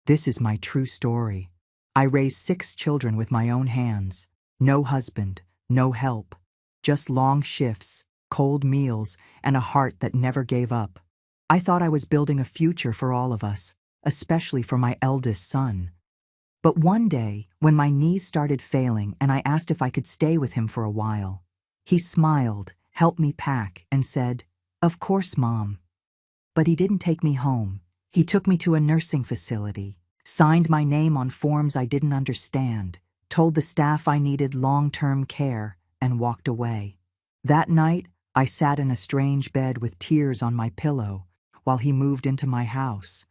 This is my true story. I raised 6 children with my own hands. No husband, no help. Just long shifts, cold meals, and a heart that never gave up. I thought I was building a future for all of us, especially for my eldest son. But one day, when my knees started failing and I asked if I could stay with him for a while, he smiled, helped me pack, and said, "Of course, Mom." But he didn't take me home. He took me to a nursing facility, signed my name on forms I didn't understand, told the staff I needed long-term care, and walked away. That night, I sat in a strange bed with tears on my pillow while he moved into my house.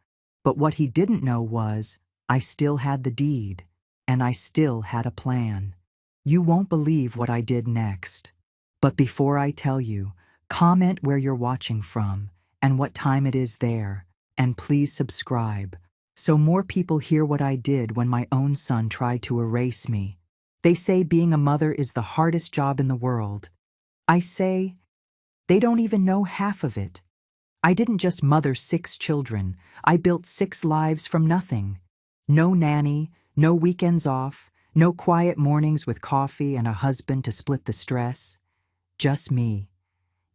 But what he didn't know was, I still had the deed, and I still had a plan. You won't believe what I did next. But before I tell you, comment where you're watching from and what time it is there, and please subscribe, so more people hear what I did when my own son tried to erase me. They say being a mother is the hardest job in the world. I say, they don't even know half of it. I didn't just mother 6 children, I built 6 lives from nothing. No nanny, no weekends off, no quiet mornings with coffee and a husband to split the stress. Just me.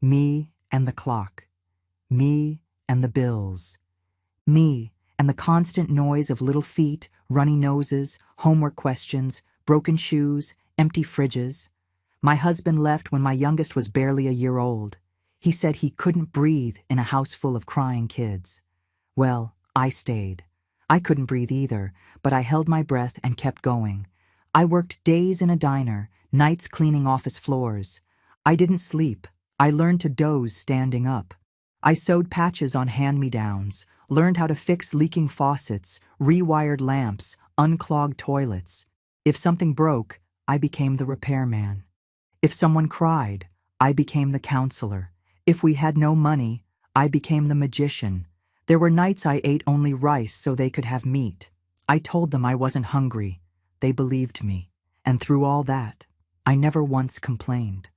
Me and the clock. Me and the bills. Me and the constant noise of little feet, runny noses, homework questions, broken shoes, empty fridges. My husband left when my youngest was barely a year old. He said he couldn't breathe in a house full of crying kids. Well, I stayed. I couldn't breathe either, but I held my breath and kept going. I worked days in a diner, nights cleaning office floors. I didn't sleep. I learned to doze standing up. I sewed patches on hand-me-downs, learned how to fix leaking faucets, rewired lamps, unclogged toilets. If something broke, I became the repairman. If someone cried, I became the counselor. If we had no money, I became the magician. There were nights I ate only rice so they could have meat. I told them I wasn't hungry. They believed me. And through all that, I never once complained.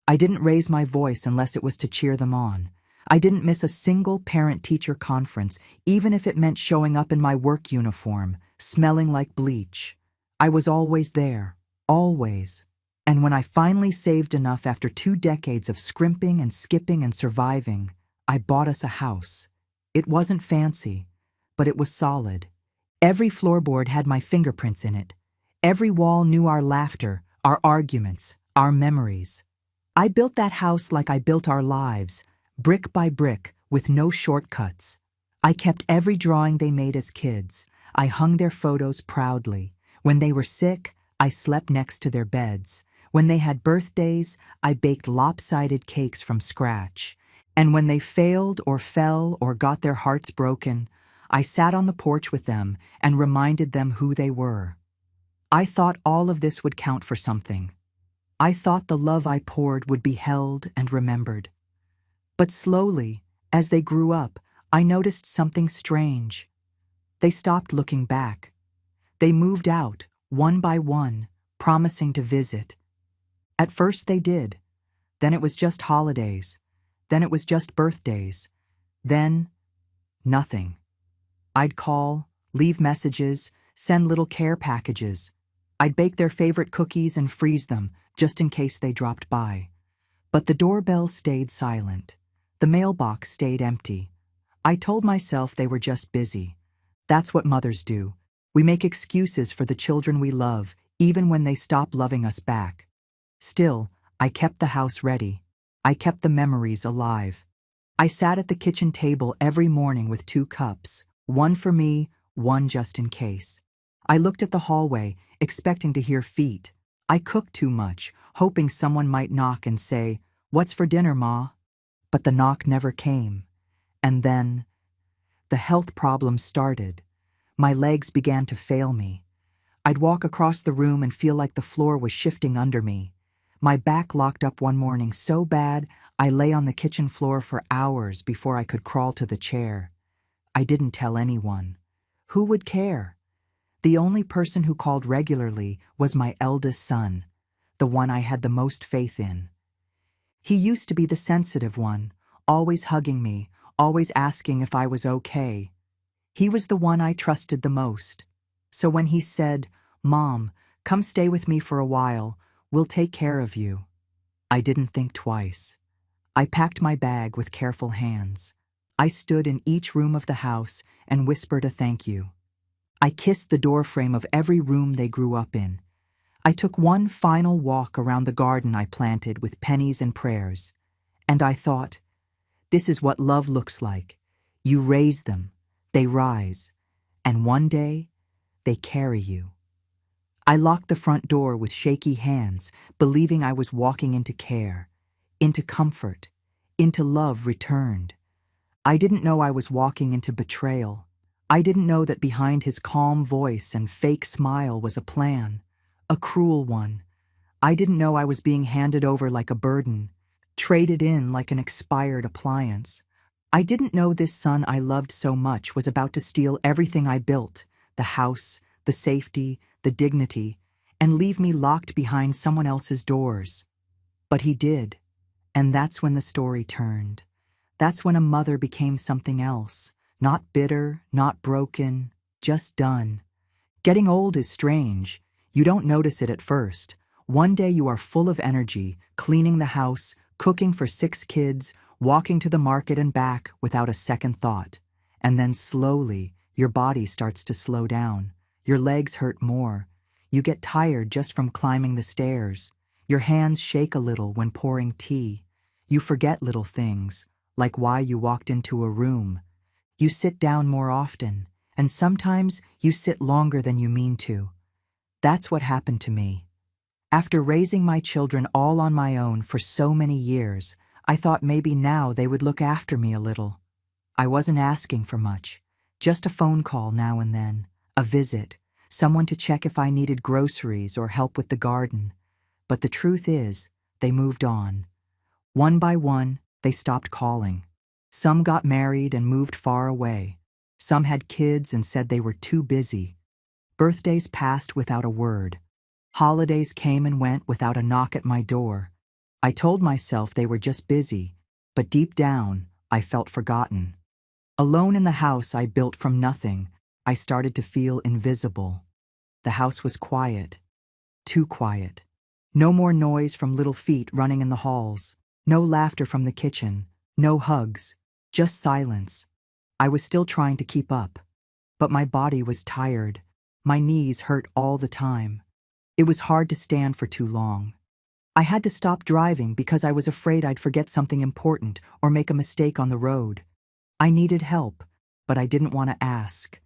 I didn't raise my voice unless it was to cheer them on. I didn't miss a single parent-teacher conference, even if it meant showing up in my work uniform, smelling like bleach. I was always there, always. And when I finally saved enough after 2 decades of scrimping and skipping and surviving, I bought us a house. It wasn't fancy, but it was solid. Every floorboard had my fingerprints in it. Every wall knew our laughter, our arguments, our memories. I built that house like I built our lives, brick by brick, with no shortcuts. I kept every drawing they made as kids. I hung their photos proudly. When they were sick, I slept next to their beds. When they had birthdays, I baked lopsided cakes from scratch. And when they failed or fell or got their hearts broken, I sat on the porch with them and reminded them who they were. I thought all of this would count for something. I thought the love I poured would be held and remembered. But slowly, as they grew up, I noticed something strange. They stopped looking back. They moved out, one by one, promising to visit. At first they did. Then it was just holidays. Then it was just birthdays. Then, nothing. I'd call, leave messages, send little care packages. I'd bake their favorite cookies and freeze them, just in case they dropped by. But the doorbell stayed silent. The mailbox stayed empty. I told myself they were just busy. That's what mothers do. We make excuses for the children we love, even when they stop loving us back. Still, I kept the house ready. I kept the memories alive. I sat at the kitchen table every morning with 2 cups, one for me, one just in case. I looked at the hallway, expecting to hear feet. I cooked too much, hoping someone might knock and say, "What's for dinner, Ma?" But the knock never came. And then, the health problems started. My legs began to fail me. I'd walk across the room and feel like the floor was shifting under me. My back locked up one morning so bad, I lay on the kitchen floor for hours before I could crawl to the chair. I didn't tell anyone. Who would care? The only person who called regularly was my eldest son, the one I had the most faith in. He used to be the sensitive one, always hugging me, always asking if I was okay. He was the one I trusted the most. So when he said, "Mom, come stay with me for a while, we'll take care of you," I didn't think twice. I packed my bag with careful hands. I stood in each room of the house and whispered a thank you. I kissed the doorframe of every room they grew up in. I took one final walk around the garden I planted with pennies and prayers. And I thought, this is what love looks like. You raise them, they rise, and one day, they carry you. I locked the front door with shaky hands, believing I was walking into care, into comfort, into love returned. I didn't know I was walking into betrayal. I didn't know that behind his calm voice and fake smile was a plan, a cruel one. I didn't know I was being handed over like a burden, traded in like an expired appliance. I didn't know this son I loved so much was about to steal everything I built, the house, the safety, the dignity, and leave me locked behind someone else's doors. But he did, and that's when the story turned. That's when a mother became something else, not bitter, not broken, just done. Getting old is strange. You don't notice it at first. One day you are full of energy, cleaning the house, cooking for 6 kids, walking to the market and back without a second thought. And then slowly, your body starts to slow down. Your legs hurt more. You get tired just from climbing the stairs. Your hands shake a little when pouring tea. You forget little things, like why you walked into a room. You sit down more often, and sometimes you sit longer than you mean to. That's what happened to me. After raising my children all on my own for so many years, I thought maybe now they would look after me a little. I wasn't asking for much, just a phone call now and then, a visit, someone to check if I needed groceries or help with the garden. But the truth is, they moved on. One by one, they stopped calling. Some got married and moved far away. Some had kids and said they were too busy. Birthdays passed without a word. Holidays came and went without a knock at my door. I told myself they were just busy, but deep down, I felt forgotten. Alone in the house I built from nothing, I started to feel invisible. The house was quiet, too quiet. No more noise from little feet running in the halls. No laughter from the kitchen. No hugs. Just silence. I was still trying to keep up, but my body was tired. My knees hurt all the time. It was hard to stand for too long. I had to stop driving because I was afraid I'd forget something important or make a mistake on the road. I needed help, but I didn't want to ask.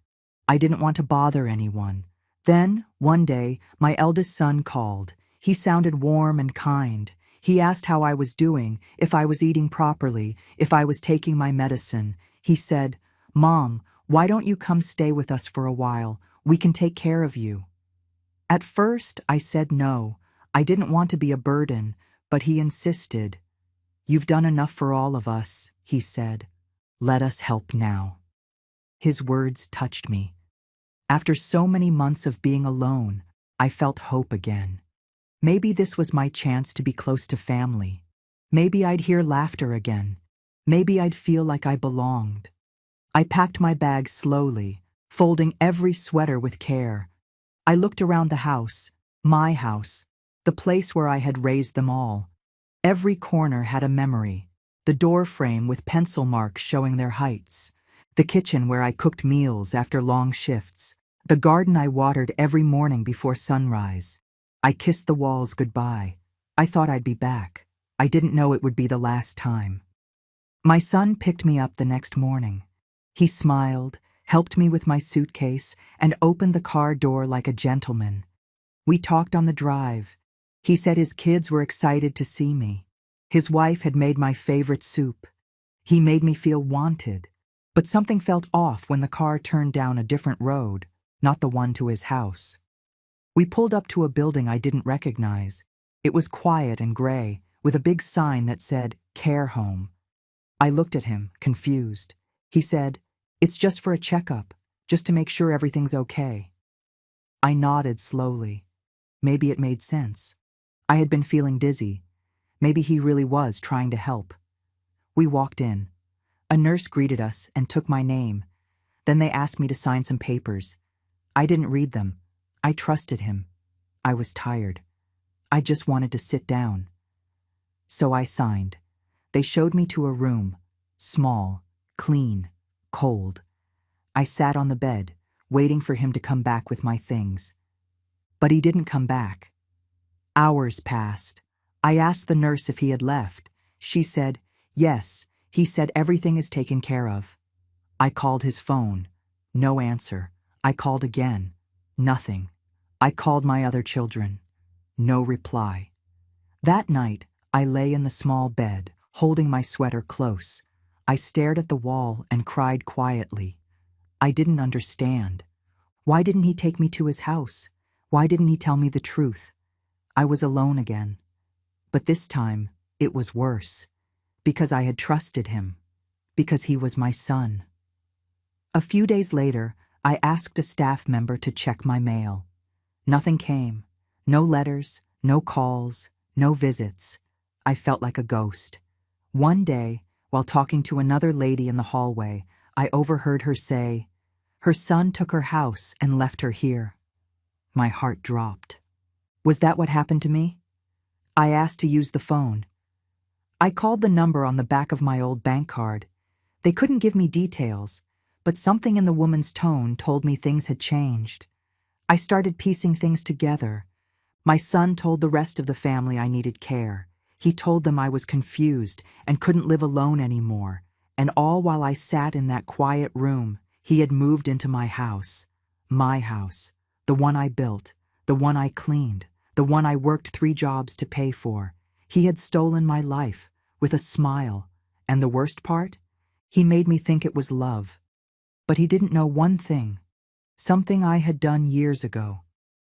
I didn't want to bother anyone. Then, one day, my eldest son called. He sounded warm and kind. He asked how I was doing, if I was eating properly, if I was taking my medicine. He said, "Mom, why don't you come stay with us for a while? We can take care of you." At first, I said no. I didn't want to be a burden, but he insisted. "You've done enough for all of us," he said. "Let us help now." His words touched me. After so many months of being alone, I felt hope again. Maybe this was my chance to be close to family. Maybe I'd hear laughter again. Maybe I'd feel like I belonged. I packed my bag slowly, folding every sweater with care. I looked around the house, my house, the place where I had raised them all. Every corner had a memory. The door frame with pencil marks showing their heights. The kitchen where I cooked meals after long shifts. The garden I watered every morning before sunrise. I kissed the walls goodbye. I thought I'd be back. I didn't know it would be the last time. My son picked me up the next morning. He smiled, helped me with my suitcase, and opened the car door like a gentleman. We talked on the drive. He said his kids were excited to see me. His wife had made my favorite soup. He made me feel wanted. But something felt off when the car turned down a different road, not the one to his house. We pulled up to a building I didn't recognize. It was quiet and gray, with a big sign that said, "Care Home." I looked at him, confused. He said, "It's just for a checkup, just to make sure everything's okay." I nodded slowly. Maybe it made sense. I had been feeling dizzy. Maybe he really was trying to help. We walked in. A nurse greeted us and took my name. Then they asked me to sign some papers. I didn't read them. I trusted him. I was tired. I just wanted to sit down. So I signed. They showed me to a room, small, clean, cold. I sat on the bed, waiting for him to come back with my things. But he didn't come back. Hours passed. I asked the nurse if he had left. She said, yes, he said everything is taken care of. I called his phone. No answer. I called again. Nothing. I called my other children. No reply. That night, I lay in the small bed, holding my sweater close. I stared at the wall and cried quietly. I didn't understand. Why didn't he take me to his house? Why didn't he tell me the truth? I was alone again. But this time, it was worse. Because I had trusted him. Because he was my son. A few days later, I asked a staff member to check my mail. Nothing came. No letters, no calls, no visits. I felt like a ghost. One day, while talking to another lady in the hallway, I overheard her say, "Her son took her house and left her here." My heart dropped. Was that what happened to me? I asked to use the phone. I called the number on the back of my old bank card. They couldn't give me details, but something in the woman's tone told me things had changed. I started piecing things together. My son told the rest of the family I needed care. He told them I was confused and couldn't live alone anymore. And all while I sat in that quiet room, he had moved into my house. My house. The one I built. The one I cleaned. The one I worked 3 jobs to pay for. He had stolen my life with a smile. And the worst part? He made me think it was love. But he didn't know one thing. Something I had done years ago.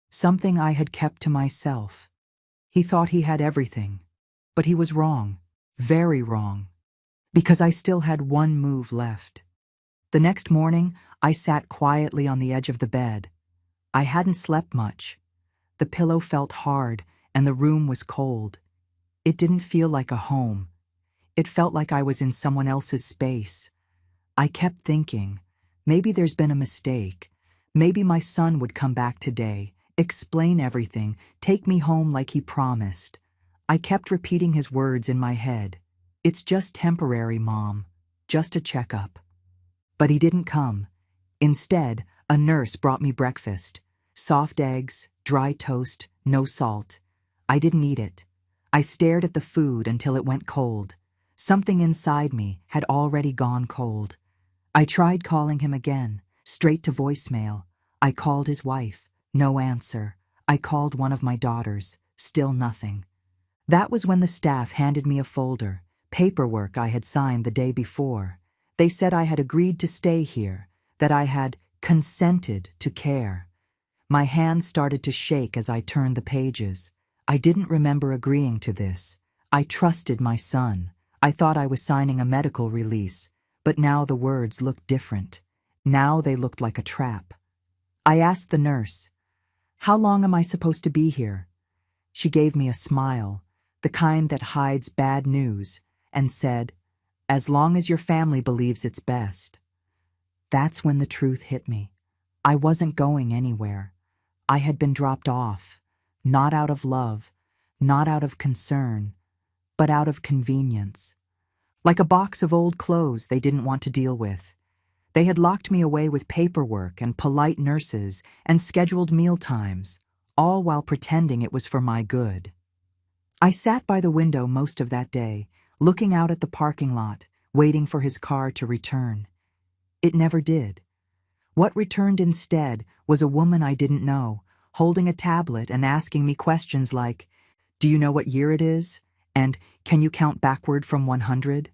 Something I had kept to myself. He thought he had everything. But he was wrong. Very wrong. Because I still had one move left. The next morning, I sat quietly on the edge of the bed. I hadn't slept much. The pillow felt hard, and the room was cold. It didn't feel like a home. It felt like I was in someone else's space. I kept thinking, maybe there's been a mistake. Maybe my son would come back today, explain everything, take me home like he promised. I kept repeating his words in my head. It's just temporary, Mom. Just a checkup. But he didn't come. Instead, a nurse brought me breakfast. Soft eggs, dry toast, no salt. I didn't eat it. I stared at the food until it went cold. Something inside me had already gone cold. I tried calling him again, straight to voicemail. I called his wife. No answer. I called one of my daughters. Still nothing. That was when the staff handed me a folder, paperwork I had signed the day before. They said I had agreed to stay here, that I had consented to care. My hands started to shake as I turned the pages. I didn't remember agreeing to this. I trusted my son. I thought I was signing a medical release, but now the words looked different. Now they looked like a trap. I asked the nurse, "How long am I supposed to be here?" She gave me a smile, the kind that hides bad news, and said, "As long as your family believes it's best." That's when the truth hit me. I wasn't going anywhere. I had been dropped off, not out of love, not out of concern, but out of convenience. Like a box of old clothes they didn't want to deal with. They had locked me away with paperwork and polite nurses and scheduled meal times, all while pretending it was for my good. I sat by the window most of that day, looking out at the parking lot, waiting for his car to return. It never did. What returned instead was a woman I didn't know, holding a tablet and asking me questions like, "Do you know what year it is?" And "Can you count backward from 100?"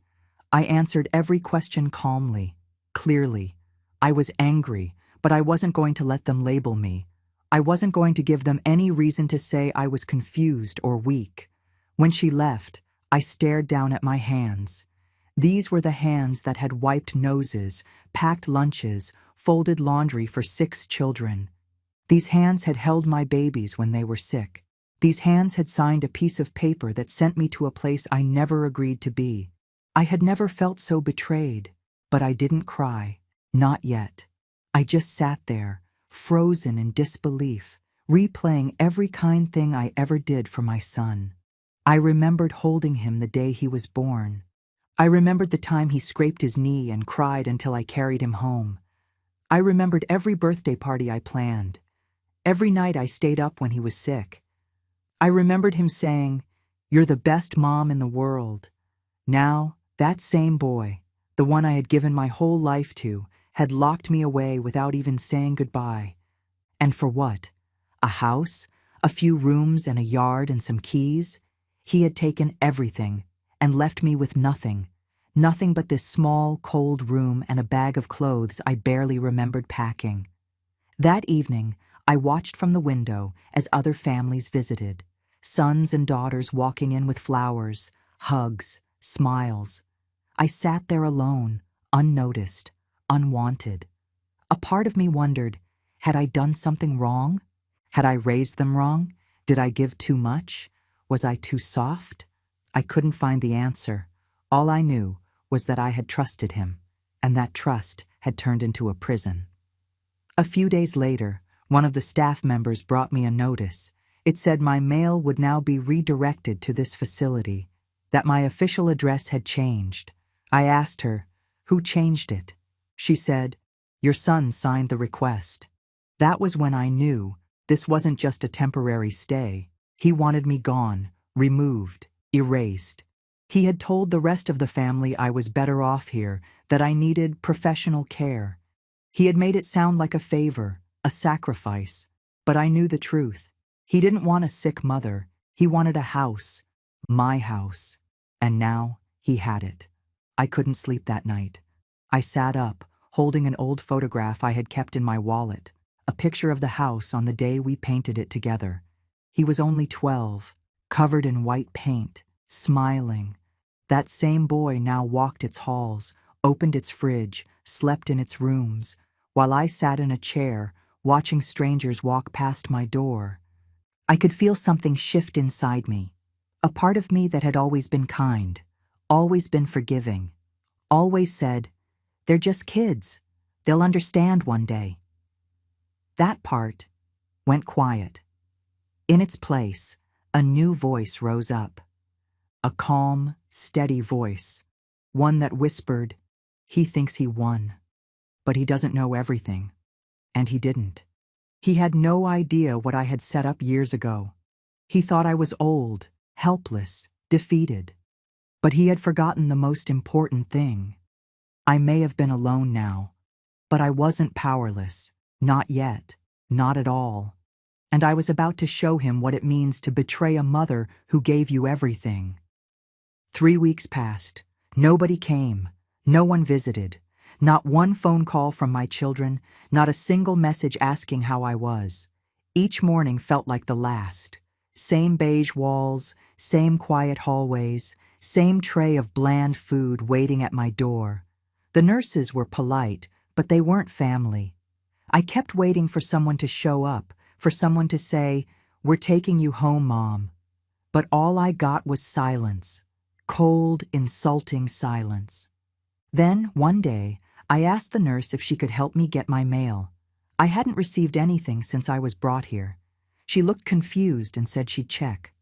I answered every question calmly, clearly. I was angry, but I wasn't going to let them label me. I wasn't going to give them any reason to say I was confused or weak. When she left, I stared down at my hands. These were the hands that had wiped noses, packed lunches, folded laundry for 6 children. These hands had held my babies when they were sick. These hands had signed a piece of paper that sent me to a place I never agreed to be. I had never felt so betrayed, but I didn't cry. Not yet. I just sat there, frozen in disbelief, replaying every kind thing I ever did for my son. I remembered holding him the day he was born. I remembered the time he scraped his knee and cried until I carried him home. I remembered every birthday party I planned, every night I stayed up when he was sick. I remembered him saying, "You're the best mom in the world." Now, that same boy, the one I had given my whole life to, had locked me away without even saying goodbye. And for what? A house, a few rooms and a yard and some keys? He had taken everything and left me with nothing. Nothing but this small, cold room and a bag of clothes I barely remembered packing. That evening, I watched from the window as other families visited, sons and daughters walking in with flowers, hugs, smiles. I sat there alone, unnoticed, unwanted. A part of me wondered, had I done something wrong? Had I raised them wrong? Did I give too much? Was I too soft? I couldn't find the answer. All I knew was that I had trusted him, and that trust had turned into a prison. A few days later, one of the staff members brought me a notice. It said my mail would now be redirected to this facility, that my official address had changed. I asked her, "Who changed it?" She said, "Your son signed the request." That was when I knew this wasn't just a temporary stay. He wanted me gone, removed, erased. He had told the rest of the family I was better off here, that I needed professional care. He had made it sound like a favor, a sacrifice. But I knew the truth. He didn't want a sick mother. He wanted a house, my house. And now he had it. I couldn't sleep that night. I sat up, holding an old photograph I had kept in my wallet, a picture of the house on the day we painted it together. He was only 12, covered in white paint, smiling. That same boy now walked its halls, opened its fridge, slept in its rooms, while I sat in a chair, watching strangers walk past my door. I could feel something shift inside me, a part of me that had always been kind, always been forgiving, always said, "They're just kids. They'll understand one day." That part went quiet. In its place, a new voice rose up. A calm, steady voice, one that whispered, "He thinks he won, but he doesn't know everything." And he didn't. He had no idea what I had set up years ago. He thought I was old, helpless, defeated. But he had forgotten the most important thing. I may have been alone now, but I wasn't powerless. Not yet. Not at all. And I was about to show him what it means to betray a mother who gave you everything. 3 weeks passed. Nobody came. No one visited. Not one phone call from my children, not a single message asking how I was. Each morning felt like the last. Same beige walls, same quiet hallways, same tray of bland food waiting at my door. The nurses were polite, but they weren't family. I kept waiting for someone to show up, for someone to say, "We're taking you home, Mom." But all I got was silence. Cold, insulting silence. Then, one day, I asked the nurse if she could help me get my mail. I hadn't received anything since I was brought here. She looked confused and said she'd check.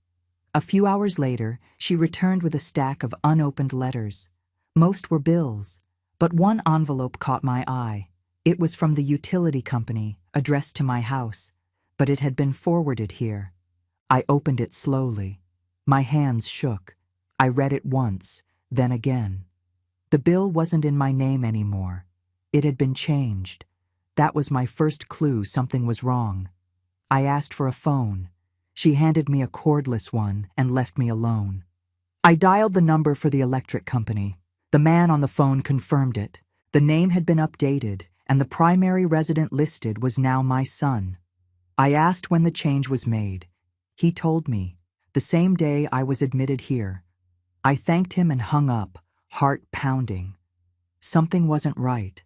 A few hours later, she returned with a stack of unopened letters. Most were bills, but one envelope caught my eye. It was from the utility company, addressed to my house, but it had been forwarded here. I opened it slowly. My hands shook. I read it once, then again. The bill wasn't in my name anymore. It had been changed. That was my first clue something was wrong. I asked for a phone. She handed me a cordless one and left me alone. I dialed the number for the electric company. The man on the phone confirmed it. The name had been updated, and the primary resident listed was now my son. I asked when the change was made. He told me, the same day I was admitted here. I thanked him and hung up, heart pounding. Something wasn't right.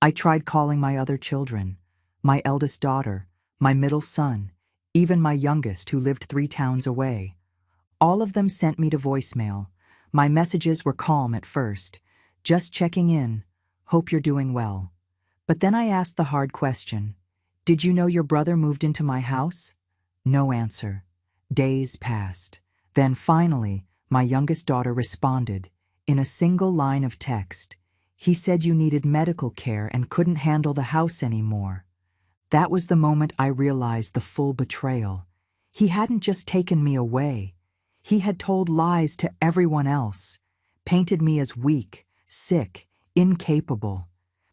I tried calling my other children, my eldest daughter, my middle son, even my youngest who lived 3 towns away. All of them sent me to voicemail. My messages were calm at first. "Just checking in. Hope you're doing well." But then I asked the hard question, "Did you know your brother moved into my house?" No answer. Days passed. Then finally, my youngest daughter responded, in a single line of text. "He said you needed medical care and couldn't handle the house anymore." That was the moment I realized the full betrayal. He hadn't just taken me away. He had told lies to everyone else, painted me as weak, sick, incapable,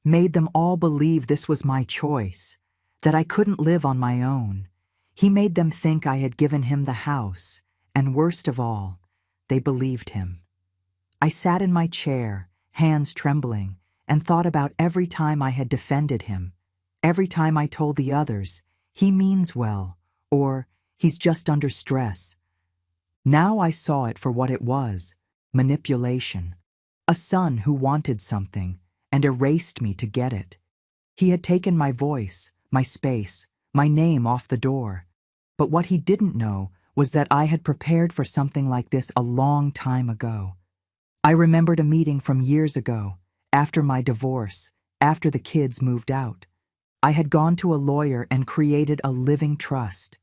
made them all believe this was my choice, that I couldn't live on my own. He made them think I had given him the house, and worst of all, they believed him. I sat in my chair, hands trembling, and thought about every time I had defended him, every time I told the others, "He means well," or "He's just under stress." Now I saw it for what it was, manipulation. A son who wanted something and erased me to get it. He had taken my voice, my space, my name off the door. But what he didn't know was that I had prepared for something like this a long time ago. I remembered a meeting from years ago, after my divorce, after the kids moved out. I had gone to a lawyer and created a living trust.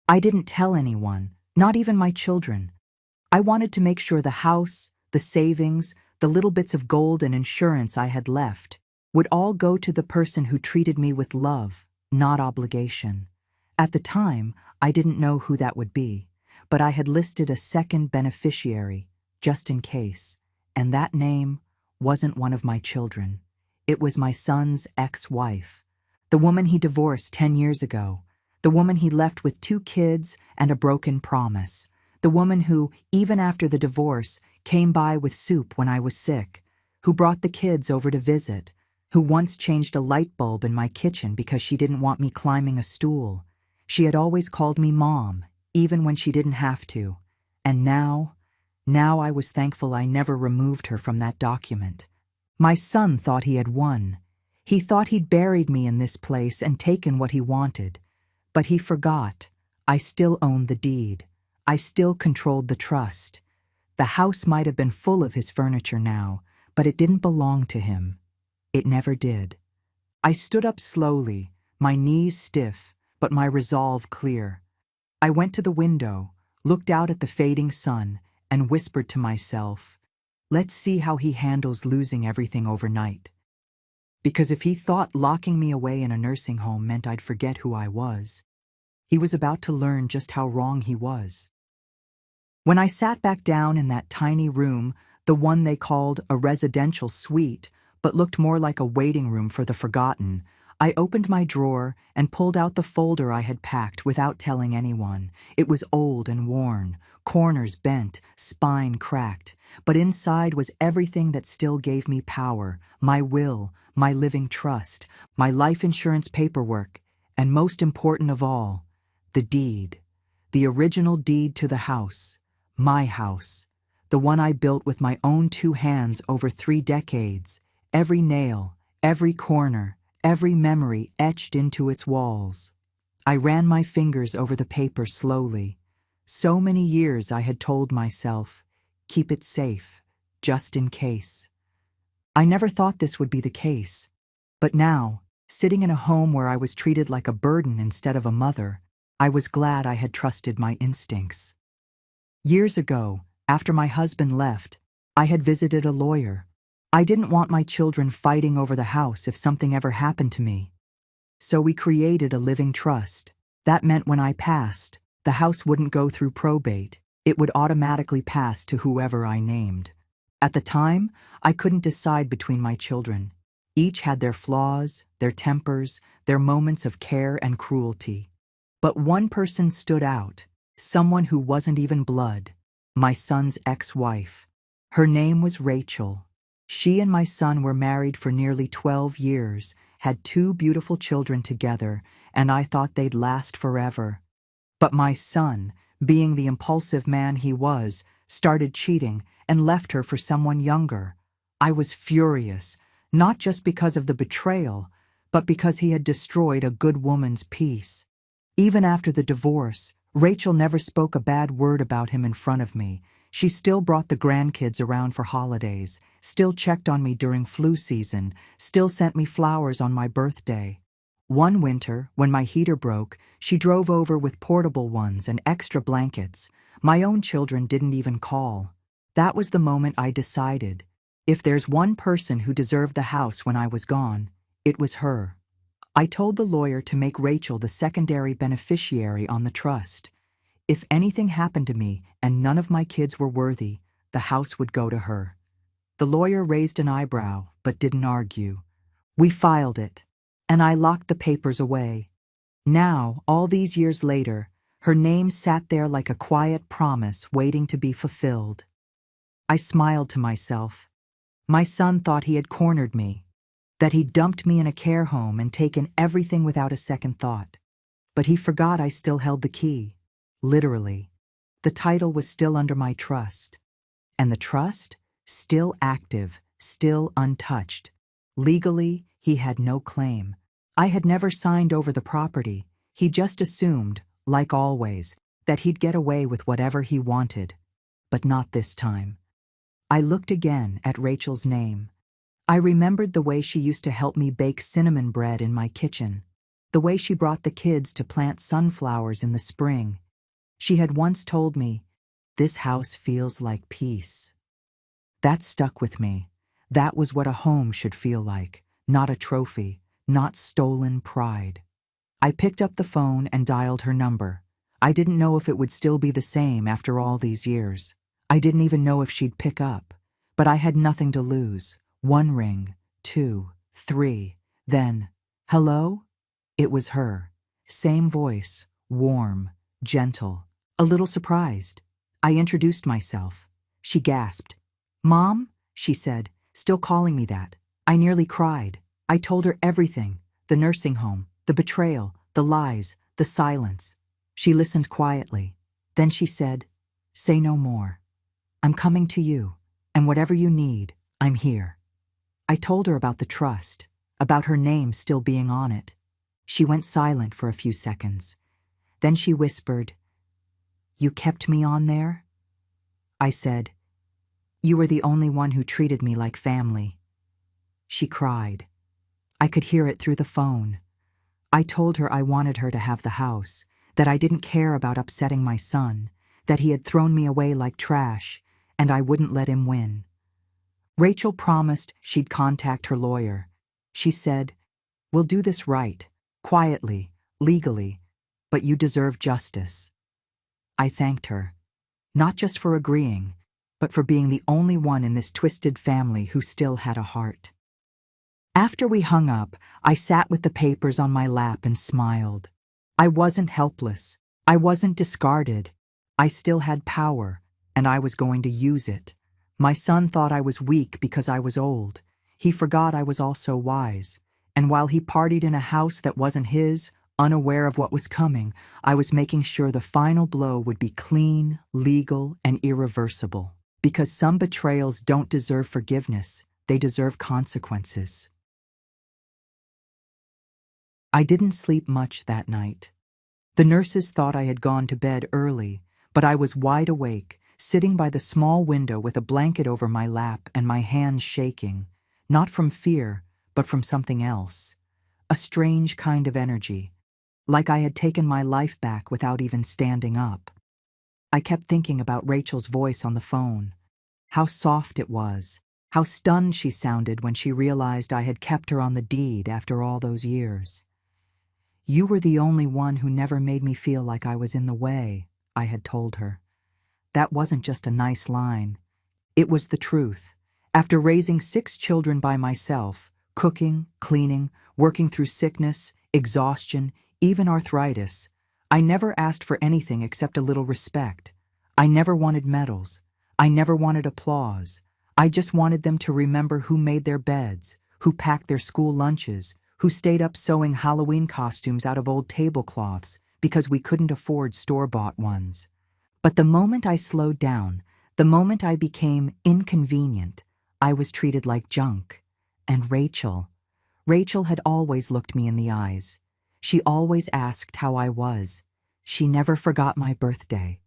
I didn't tell anyone, not even my children. I wanted to make sure the house, the savings, the little bits of gold and insurance I had left would all go to the person who treated me with love, not obligation. At the time, I didn't know who that would be, but I had listed a second beneficiary, just in case, and that name wasn't one of my children. It was my son's ex-wife, the woman he divorced 10 years ago, the woman he left with 2 kids and a broken promise, the woman who, even after the divorce, came by with soup when I was sick, who brought the kids over to visit, who once changed a light bulb in my kitchen because she didn't want me climbing a stool. She had always called me Mom, even when she didn't have to. And now I was thankful I never removed her from that document. My son thought he had won. He thought he'd buried me in this place and taken what he wanted. But he forgot. I still owned the deed. I still controlled the trust. The house might have been full of his furniture now, but it didn't belong to him. It never did. I stood up slowly, my knees stiff, but my resolve clear. I went to the window, looked out at the fading sun, and whispered to myself, "Let's see how he handles losing everything overnight." Because if he thought locking me away in a nursing home meant I'd forget who I was, he was about to learn just how wrong he was. When I sat back down in that tiny room, the one they called a residential suite, but looked more like a waiting room for the forgotten, I opened my drawer and pulled out the folder I had packed without telling anyone. It was old and worn, corners bent, spine cracked, but inside was everything that still gave me power, my will, my living trust, my life insurance paperwork, and most important of all, the deed, the original deed to the house, my house, the one I built with my own 2 hands over 3 decades, every nail, every corner, every memory etched into its walls. I ran my fingers over the paper slowly. So many years I had told myself, keep it safe, just in case. I never thought this would be the case. But now, sitting in a home where I was treated like a burden instead of a mother, I was glad I had trusted my instincts. Years ago, after my husband left, I had visited a lawyer. I didn't want my children fighting over the house if something ever happened to me. So we created a living trust. That meant when I passed, the house wouldn't go through probate. It would automatically pass to whoever I named. At the time, I couldn't decide between my children. Each had their flaws, their tempers, their moments of care and cruelty. But one person stood out, someone who wasn't even blood, my son's ex-wife. Her name was Rachel. She and my son were married for nearly 12 years, had 2 beautiful children together, and I thought they'd last forever. But my son, being the impulsive man he was, started cheating and left her for someone younger. I was furious, not just because of the betrayal, but because he had destroyed a good woman's peace. Even after the divorce, Rachel never spoke a bad word about him in front of me. She still brought the grandkids around for holidays, still checked on me during flu season, still sent me flowers on my birthday. One winter, when my heater broke, she drove over with portable ones and extra blankets. My own children didn't even call. That was the moment I decided. If there's one person who deserved the house when I was gone, it was her. I told the lawyer to make Rachel the secondary beneficiary on the trust. If anything happened to me and none of my kids were worthy, the house would go to her. The lawyer raised an eyebrow, but didn't argue. We filed it, and I locked the papers away. Now, all these years later, her name sat there like a quiet promise waiting to be fulfilled. I smiled to myself. My son thought he had cornered me, that he'd dumped me in a care home and taken everything without a second thought. But he forgot I still held the key. Literally. The title was still under my trust. And the trust? Still active, still untouched. Legally, he had no claim. I had never signed over the property. He just assumed, like always, that he'd get away with whatever he wanted. But not this time. I looked again at Rachel's name. I remembered the way she used to help me bake cinnamon bread in my kitchen, the way she brought the kids to plant sunflowers in the spring. She had once told me, "This house feels like peace." That stuck with me. That was what a home should feel like, not a trophy, not stolen pride. I picked up the phone and dialed her number. I didn't know if it would still be the same after all these years. I didn't even know if she'd pick up. But I had nothing to lose. One ring, two, three, then, "Hello?" It was her. Same voice, warm, gentle, a little surprised. I introduced myself. She gasped. "Mom?" she said, still calling me that. I nearly cried. I told her everything, the nursing home, the betrayal, the lies, the silence. She listened quietly. Then she said, "Say no more. I'm coming to you, and whatever you need, I'm here." I told her about the trust, about her name still being on it. She went silent for a few seconds. Then she whispered, "You kept me on there?" I said, "You were the only one who treated me like family." She cried. I could hear it through the phone. I told her I wanted her to have the house, that I didn't care about upsetting my son, that he had thrown me away like trash, and I wouldn't let him win. Rachel promised she'd contact her lawyer. She said, "We'll do this right, quietly, legally, but you deserve justice." I thanked her, not just for agreeing, but for being the only one in this twisted family who still had a heart. After we hung up, I sat with the papers on my lap and smiled. I wasn't helpless. I wasn't discarded. I still had power, and I was going to use it. My son thought I was weak because I was old. He forgot I was also wise. And while he partied in a house that wasn't his, unaware of what was coming, I was making sure the final blow would be clean, legal, and irreversible. Because some betrayals don't deserve forgiveness, they deserve consequences. I didn't sleep much that night. The nurses thought I had gone to bed early, but I was wide awake, sitting by the small window with a blanket over my lap and my hands shaking, not from fear, but from something else. A strange kind of energy, like I had taken my life back without even standing up. I kept thinking about Rachel's voice on the phone, how soft it was, how stunned she sounded when she realized I had kept her on the deed after all those years. "You were the only one who never made me feel like I was in the way," I had told her. That wasn't just a nice line. It was the truth. After raising 6 children by myself, cooking, cleaning, working through sickness, exhaustion, even arthritis, I never asked for anything except a little respect. I never wanted medals. I never wanted applause. I just wanted them to remember who made their beds, who packed their school lunches, who stayed up sewing Halloween costumes out of old tablecloths because we couldn't afford store-bought ones. But the moment I slowed down, the moment I became inconvenient, I was treated like junk. And Rachel had always looked me in the eyes. She always asked how I was. She never forgot my birthday.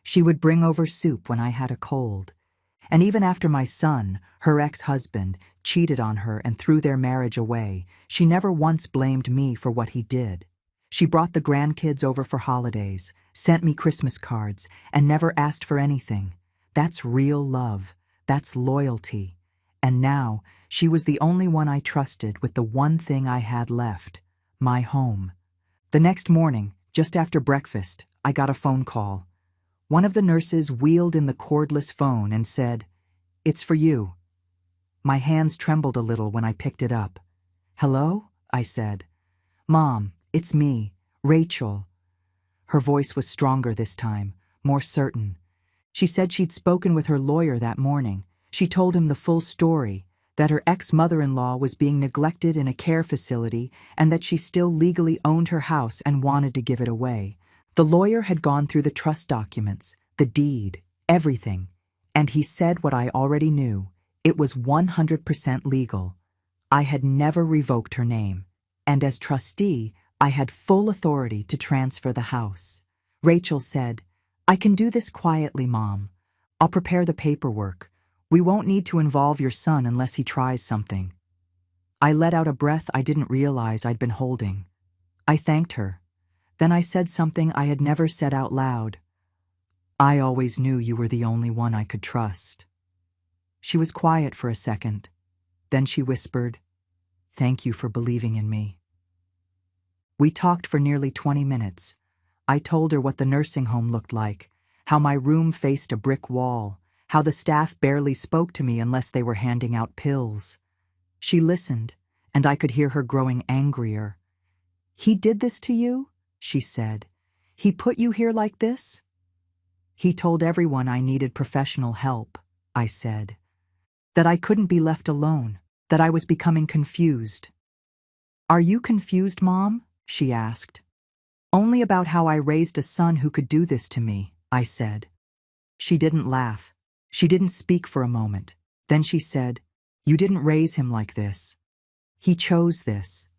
She would bring over soup when I had a cold. And even after my son, her ex-husband, cheated on her and threw their marriage away, she never once blamed me for what he did. She brought the grandkids over for holidays, sent me Christmas cards, and never asked for anything. That's real love. That's loyalty. And now, she was the only one I trusted with the one thing I had left, my home. The next morning, just after breakfast, I got a phone call. One of the nurses wheeled in the cordless phone and said, "It's for you." My hands trembled a little when I picked it up. "Hello?" I said. "Mom, it's me, Rachel." Her voice was stronger this time, more certain. She said she'd spoken with her lawyer that morning. She told him the full story, that her ex-mother-in-law was being neglected in a care facility and that she still legally owned her house and wanted to give it away. The lawyer had gone through the trust documents, the deed, everything, and he said what I already knew. It was 100% legal. I had never revoked her name, and as trustee, I had full authority to transfer the house. Rachel said, "I can do this quietly, Mom. I'll prepare the paperwork. We won't need to involve your son unless he tries something." I let out a breath I didn't realize I'd been holding. I thanked her. Then I said something I had never said out loud. "I always knew you were the only one I could trust." She was quiet for a second. Then she whispered, "Thank you for believing in me." We talked for nearly 20 minutes. I told her what the nursing home looked like, how my room faced a brick wall, how the staff barely spoke to me unless they were handing out pills. She listened, and I could hear her growing angrier. "He did this to you?" she said. "He put you here like this?" "He told everyone I needed professional help," I said. "That I couldn't be left alone, that I was becoming confused." "Are you confused, Mom?" she asked. "Only about how I raised a son who could do this to me," I said. She didn't laugh. She didn't speak for a moment. Then she said, "You didn't raise him like this. He chose this."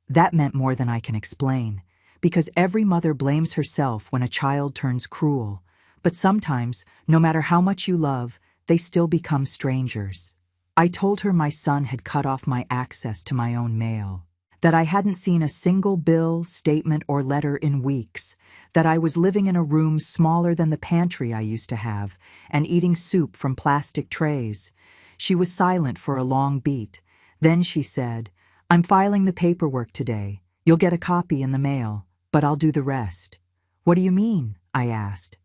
That meant more than I can explain, because every mother blames herself when a child turns cruel. But sometimes, no matter how much you love, they still become strangers. I told her my son had cut off my access to my own mail, that I hadn't seen a single bill, statement, or letter in weeks, that I was living in a room smaller than the pantry I used to have, and eating soup from plastic trays. She was silent for a long beat. Then she said, "I'm filing the paperwork today. You'll get a copy in the mail, but I'll do the rest." "What do you mean?" I asked.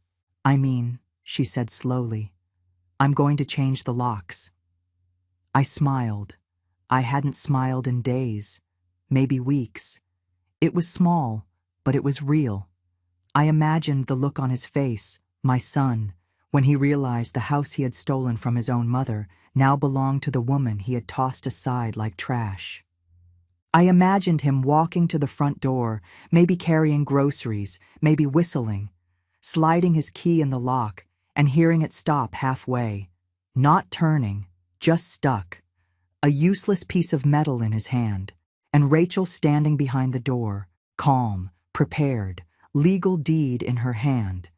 "I mean," she said slowly, "I'm going to change the locks." I smiled. I hadn't smiled in days, maybe weeks. It was small, but it was real. I imagined the look on his face, my son, when he realized the house he had stolen from his own mother now belonged to the woman he had tossed aside like trash. I imagined him walking to the front door, maybe carrying groceries, maybe whistling, sliding his key in the lock and hearing it stop halfway, not turning, just stuck, a useless piece of metal in his hand, and Rachel standing behind the door, calm, prepared, legal deed in her hand.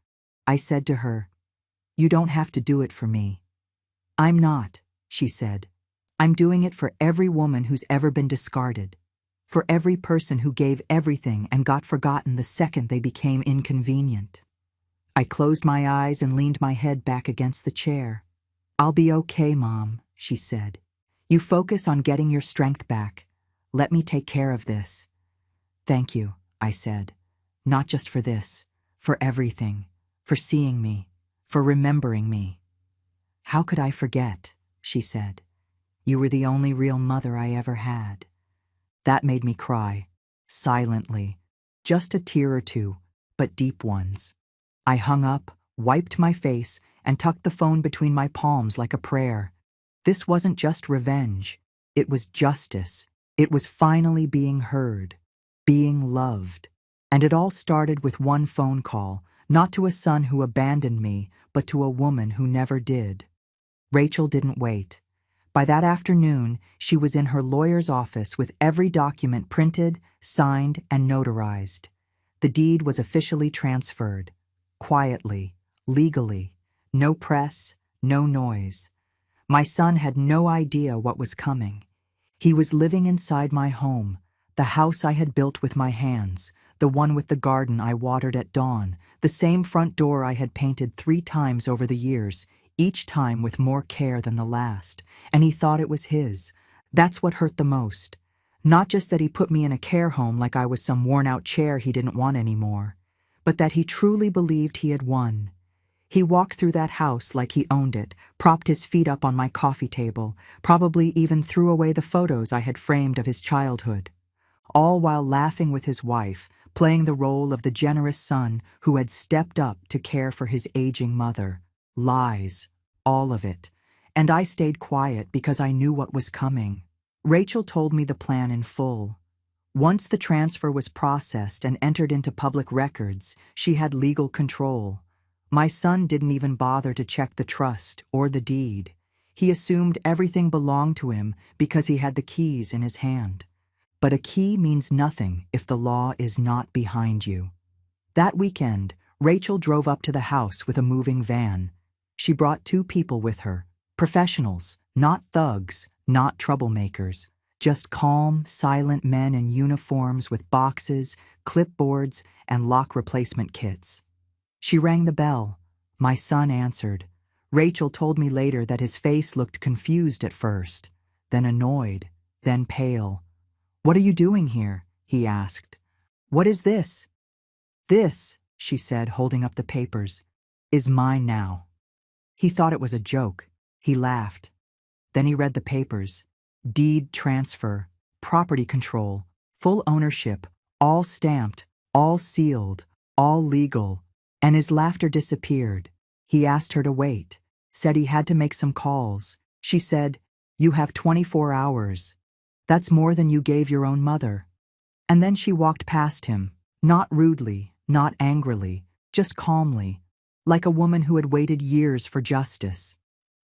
I said to her, "You don't have to do it for me." "I'm not," she said. "I'm doing it for every woman who's ever been discarded, for every person who gave everything and got forgotten the second they became inconvenient." I closed my eyes and leaned my head back against the chair. "I'll be okay, Mom," she said. "You focus on getting your strength back. Let me take care of this." "Thank you," I said. "Not just for this, for everything, for seeing me, for remembering me." "How could I forget?" she said. "You were the only real mother I ever had." That made me cry, silently, just a tear or two, but deep ones. I hung up, wiped my face, and tucked the phone between my palms like a prayer. This wasn't just revenge. It was justice. It was finally being heard, being loved. And it all started with one phone call, not to a son who abandoned me, but to a woman who never did. Rachel didn't wait. By that afternoon, she was in her lawyer's office with every document printed, signed, and notarized. The deed was officially transferred. Quietly, legally. No press, no noise. My son had no idea what was coming. He was living inside my home, the house I had built with my hands, the one with the garden I watered at dawn, the same front door I had painted 3 times over the years, each time with more care than the last, and he thought it was his. That's what hurt the most. Not just that he put me in a care home like I was some worn-out chair he didn't want anymore, but that he truly believed he had won. He walked through that house like he owned it, propped his feet up on my coffee table, probably even threw away the photos I had framed of his childhood, all while laughing with his wife, playing the role of the generous son who had stepped up to care for his aging mother. Lies, all of it. And I stayed quiet because I knew what was coming. Rachel told me the plan in full. Once the transfer was processed and entered into public records, she had legal control. My son didn't even bother to check the trust or the deed. He assumed everything belonged to him because he had the keys in his hand. But a key means nothing if the law is not behind you. That weekend, Rachel drove up to the house with a moving van. She brought 2 people with her, professionals, not thugs, not troublemakers, just calm, silent men in uniforms with boxes, clipboards, and lock replacement kits. She rang the bell. My son answered. Rachel told me later that his face looked confused at first, then annoyed, then pale. "What are you doing here?" he asked. "What is this?" "This," she said, holding up the papers, "is mine now." He thought it was a joke. He laughed. Then he read the papers. Deed transfer, property control, full ownership, all stamped, all sealed, all legal. And his laughter disappeared. He asked her to wait, said he had to make some calls. She said, "You have 24 hours. That's more than you gave your own mother." And then she walked past him, not rudely, not angrily, just calmly, like a woman who had waited years for justice.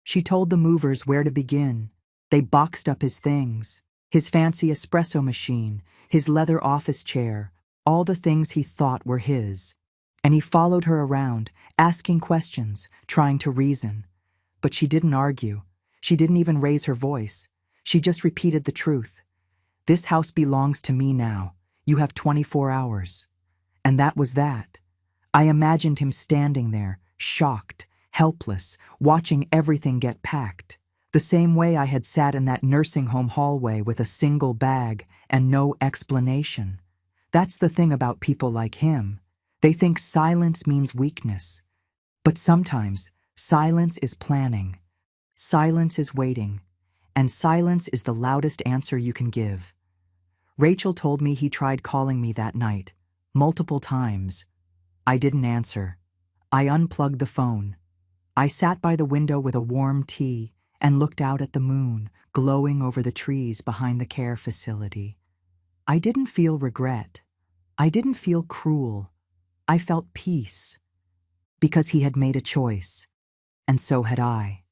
She told the movers where to begin. They boxed up his things, his fancy espresso machine, his leather office chair, all the things he thought were his. And he followed her around, asking questions, trying to reason. But she didn't argue. She didn't even raise her voice. She just repeated the truth. "This house belongs to me now. You have 24 hours. And that was that. I imagined him standing there, shocked, helpless, watching everything get packed, the same way I had sat in that nursing home hallway with a single bag and no explanation. That's the thing about people like him. They think silence means weakness. But sometimes, silence is planning. Silence is waiting. And silence is the loudest answer you can give. Rachel told me he tried calling me that night, multiple times. I didn't answer. I unplugged the phone. I sat by the window with a warm tea and looked out at the moon, glowing over the trees behind the care facility. I didn't feel regret. I didn't feel cruel. I felt peace. Because he had made a choice. And so had I.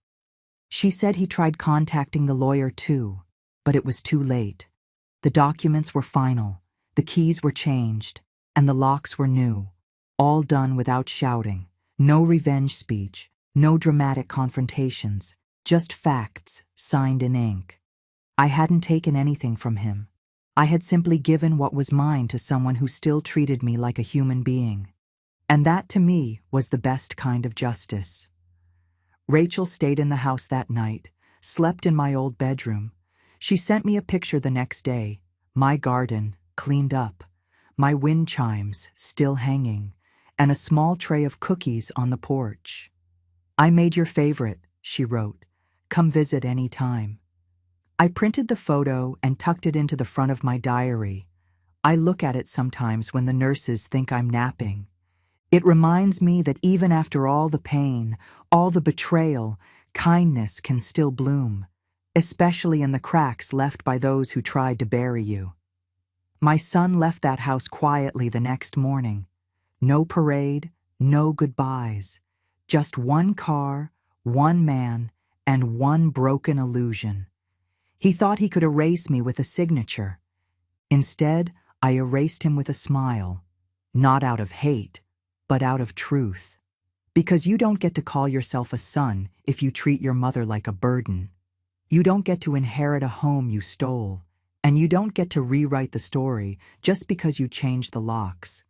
She said he tried contacting the lawyer too, but it was too late. The documents were final, the keys were changed, and the locks were new. All done without shouting, no revenge speech, no dramatic confrontations, just facts signed in ink. I hadn't taken anything from him. I had simply given what was mine to someone who still treated me like a human being. And that, to me, was the best kind of justice. Rachel stayed in the house that night, slept in my old bedroom. She sent me a picture the next day, my garden, cleaned up, my wind chimes still hanging, and a small tray of cookies on the porch. "I made your favorite," she wrote. "Come visit any time." I printed the photo and tucked it into the front of my diary. I look at it sometimes when the nurses think I'm napping. It reminds me that even after all the pain, all the betrayal, kindness can still bloom, especially in the cracks left by those who tried to bury you. My son left that house quietly the next morning. No parade, no goodbyes. Just one car, one man, and one broken illusion. He thought he could erase me with a signature. Instead, I erased him with a smile, not out of hate, but out of truth. Because you don't get to call yourself a son if you treat your mother like a burden. You don't get to inherit a home you stole, and you don't get to rewrite the story just because you changed the locks.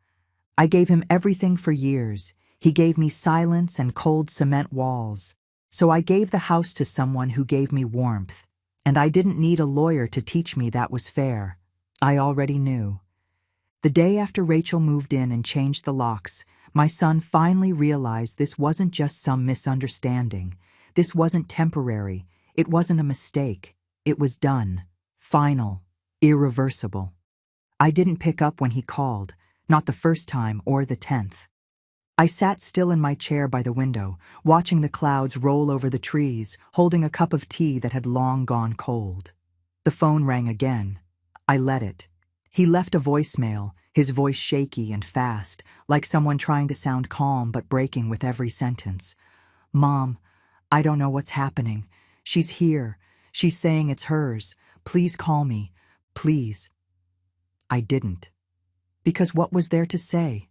I gave him everything for years. He gave me silence and cold cement walls. So I gave the house to someone who gave me warmth, and I didn't need a lawyer to teach me that was fair. I already knew. The day after Rachel moved in and changed the locks, my son finally realized this wasn't just some misunderstanding. This wasn't temporary. It wasn't a mistake. It was done. Final. Irreversible. I didn't pick up when he called, not the first time or the 10th. I sat still in my chair by the window, watching the clouds roll over the trees, holding a cup of tea that had long gone cold. The phone rang again. I let it. He left a voicemail, his voice shaky and fast, like someone trying to sound calm but breaking with every sentence. "Mom, I don't know what's happening. She's here. She's saying it's hers. Please call me. Please." I didn't. Because what was there to say?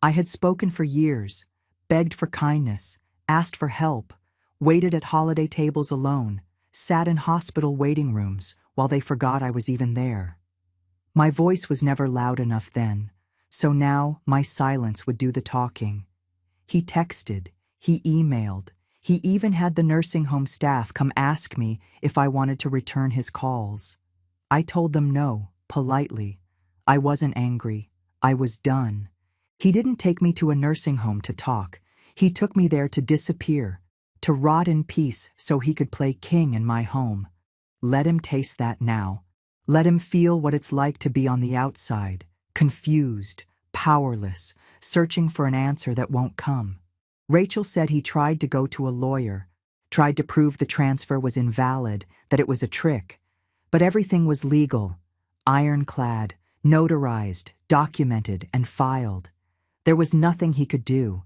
I had spoken for years, begged for kindness, asked for help, waited at holiday tables alone, sat in hospital waiting rooms while they forgot I was even there. My voice was never loud enough then, so now my silence would do the talking. He texted, he emailed, he even had the nursing home staff come ask me if I wanted to return his calls. I told them no, politely. I wasn't angry. I was done. He didn't take me to a nursing home to talk. He took me there to disappear, to rot in peace so he could play king in my home. Let him taste that now. Let him feel what it's like to be on the outside, confused, powerless, searching for an answer that won't come. Rachel said he tried to go to a lawyer, tried to prove the transfer was invalid, that it was a trick. But everything was legal, ironclad, notarized, documented, and filed. There was nothing he could do.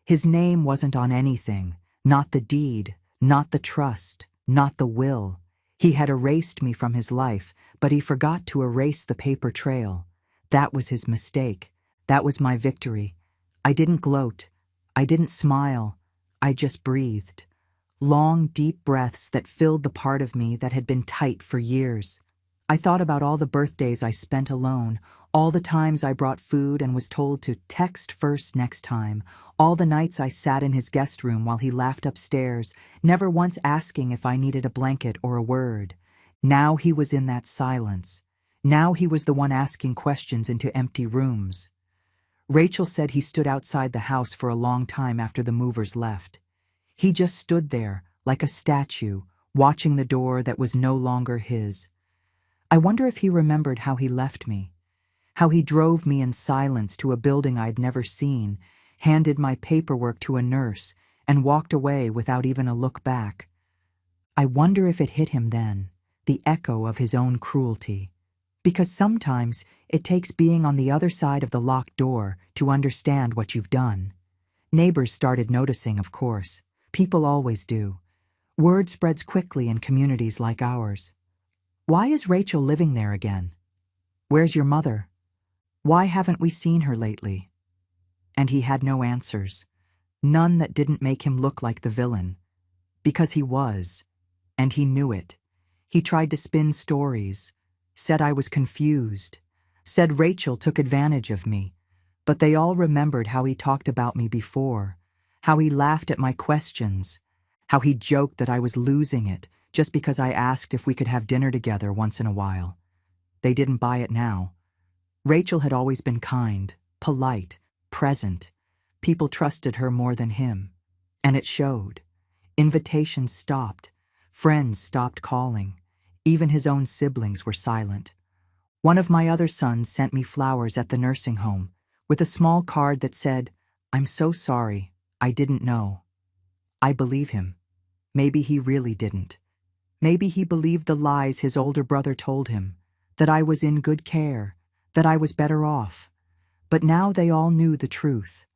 His name wasn't on anything, not the deed, not the trust, not the will. He had erased me from his life, but he forgot to erase the paper trail. That was his mistake. That was my victory. I didn't gloat. I didn't smile. I just breathed. Long, deep breaths that filled the part of me that had been tight for years. I thought about all the birthdays I spent alone, all the times I brought food and was told to text first next time, all the nights I sat in his guest room while he laughed upstairs, never once asking if I needed a blanket or a word. Now he was in that silence. Now he was the one asking questions into empty rooms. Rachel said he stood outside the house for a long time after the movers left. He just stood there, like a statue, watching the door that was no longer his. I wonder if he remembered how he left me, how he drove me in silence to a building I'd never seen, handed my paperwork to a nurse, and walked away without even a look back. I wonder if it hit him then, the echo of his own cruelty. Because sometimes it takes being on the other side of the locked door to understand what you've done. Neighbors started noticing, of course. People always do. Word spreads quickly in communities like ours. Why is Rachel living there again? Where's your mother? Why haven't we seen her lately? And he had no answers. None that didn't make him look like the villain. Because he was. And he knew it. He tried to spin stories. Said I was confused. Said Rachel took advantage of me. But they all remembered how he talked about me before. How he laughed at my questions. How he joked that I was losing it just because I asked if we could have dinner together once in a while. They didn't buy it now. Rachel had always been kind, polite, present. People trusted her more than him. And it showed. Invitations stopped. Friends stopped calling. Even his own siblings were silent. One of my other sons sent me flowers at the nursing home with a small card that said, "I'm so sorry, I didn't know." I believe him. Maybe he really didn't. Maybe he believed the lies his older brother told him, that I was in good care, that I was better off. But now they all knew the truth.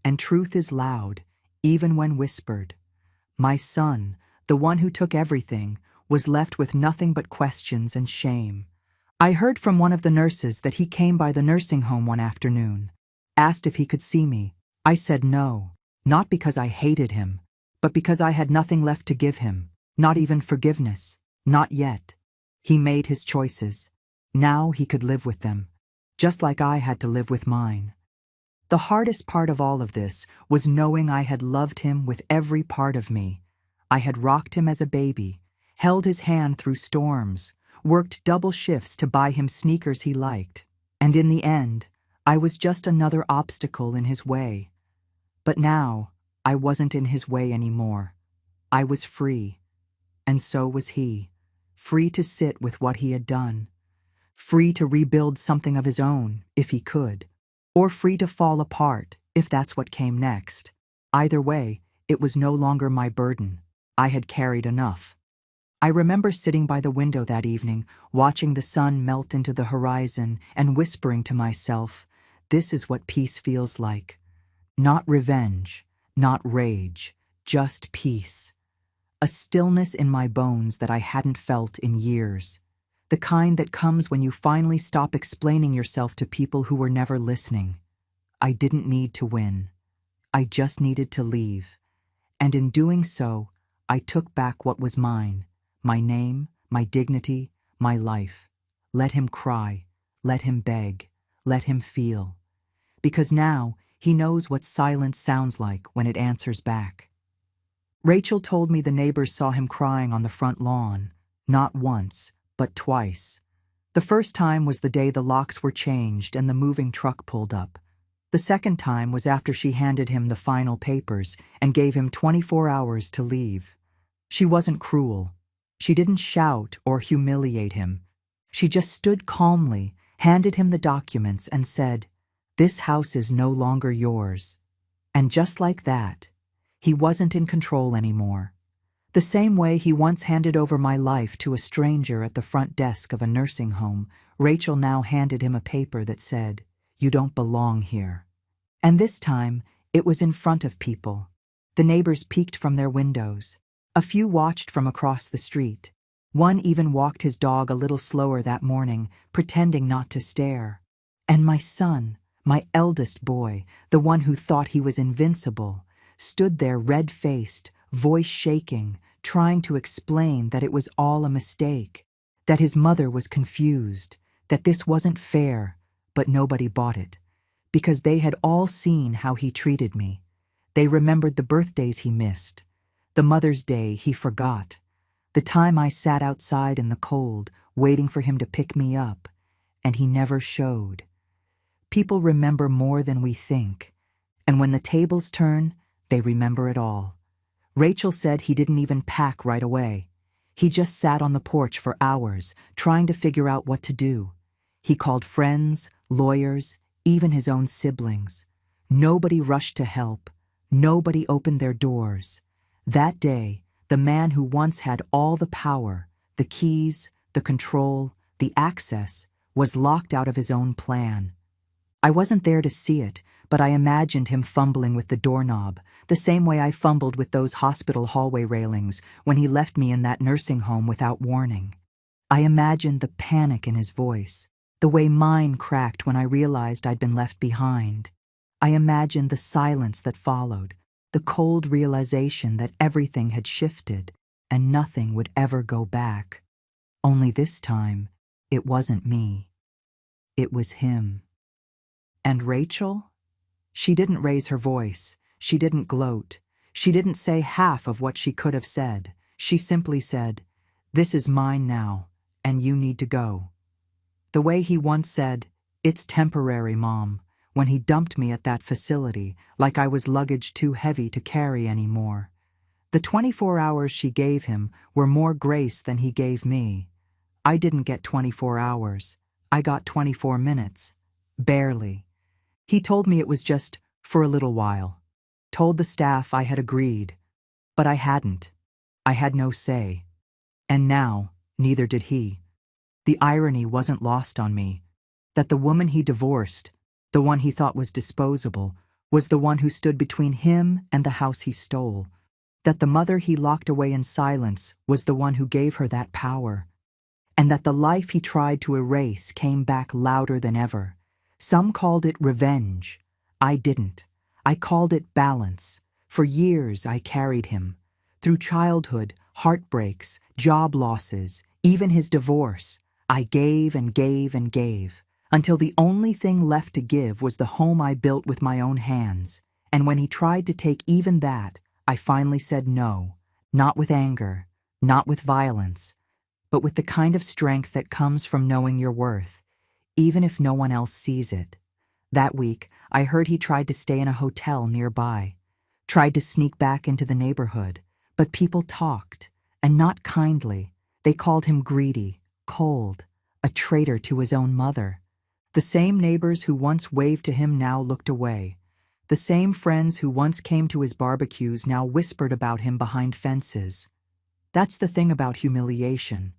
And truth is loud, even when whispered. My son, the one who took everything, was left with nothing but questions and shame. I heard from one of the nurses that he came by the nursing home one afternoon, asked if he could see me. I said no. Not because I hated him, but because I had nothing left to give him, not even forgiveness. Not yet. He made his choices. Now he could live with them, just like I had to live with mine. The hardest part of all of this was knowing I had loved him with every part of me. I had rocked him as a baby, held his hand through storms, worked double shifts to buy him sneakers he liked, and in the end, I was just another obstacle in his way. But now, I wasn't in his way anymore. I was free, and so was he, free to sit with what he had done, free to rebuild something of his own, if he could, or free to fall apart, if that's what came next. Either way, it was no longer my burden. I had carried enough. I remember sitting by the window that evening, watching the sun melt into the horizon and whispering to myself, this is what peace feels like. Not revenge, not rage, just peace. A stillness in my bones that I hadn't felt in years. The kind that comes when you finally stop explaining yourself to people who were never listening. I didn't need to win. I just needed to leave. And in doing so, I took back what was mine. My name, my dignity, my life. Let him cry. Let him beg. Let him feel. Because now, he knows what silence sounds like when it answers back. Rachel told me the neighbors saw him crying on the front lawn, not once, but twice. The first time was the day the locks were changed and the moving truck pulled up. The second time was after she handed him the final papers and gave him 24 hours to leave. She wasn't cruel. She didn't shout or humiliate him. She just stood calmly, handed him the documents, and said, "This house is no longer yours." And just like that, he wasn't in control anymore. The same way he once handed over my life to a stranger at the front desk of a nursing home, Rachel now handed him a paper that said, "You don't belong here." And this time, it was in front of people. The neighbors peeked from their windows. A few watched from across the street. One even walked his dog a little slower that morning, pretending not to stare. And my son, my eldest boy, the one who thought he was invincible, stood there red-faced, voice shaking, trying to explain that it was all a mistake, that his mother was confused, that this wasn't fair, but nobody bought it, because they had all seen how he treated me. They remembered the birthdays he missed, the Mother's Day he forgot, the time I sat outside in the cold, waiting for him to pick me up, and he never showed. People remember more than we think, and when the tables turn, they remember it all. Rachel said he didn't even pack right away. He just sat on the porch for hours, trying to figure out what to do. He called friends, lawyers, even his own siblings. Nobody rushed to help. Nobody opened their doors. That day, the man who once had all the power, the keys, the control, the access, was locked out of his own plan. I wasn't there to see it, but I imagined him fumbling with the doorknob, the same way I fumbled with those hospital hallway railings when he left me in that nursing home without warning. I imagined the panic in his voice, the way mine cracked when I realized I'd been left behind. I imagined the silence that followed, the cold realization that everything had shifted and nothing would ever go back. Only this time, it wasn't me. It was him. And Rachel? She didn't raise her voice. She didn't gloat. She didn't say half of what she could have said. She simply said, "This is mine now, and you need to go." The way he once said, "It's temporary, Mom," when he dumped me at that facility, like I was luggage too heavy to carry anymore. The 24 hours she gave him were more grace than he gave me. I didn't get 24 hours. I got 24 minutes. Barely. He told me it was just for a little while. Told the staff I had agreed. But I hadn't. I had no say. And now, neither did he. The irony wasn't lost on me. That the woman he divorced, the one he thought was disposable, was the one who stood between him and the house he stole. That the mother he locked away in silence was the one who gave her that power. And that the life he tried to erase came back louder than ever. Some called it revenge. I didn't. I called it balance. For years I carried him. Through childhood, heartbreaks, job losses, even his divorce, I gave and gave and gave, until the only thing left to give was the home I built with my own hands. And when he tried to take even that, I finally said no, not with anger, not with violence, but with the kind of strength that comes from knowing your worth, even if no one else sees it. That week, I heard he tried to stay in a hotel nearby, tried to sneak back into the neighborhood, but people talked, and not kindly. They called him greedy, cold, a traitor to his own mother. The same neighbors who once waved to him now looked away. The same friends who once came to his barbecues now whispered about him behind fences. That's the thing about humiliation.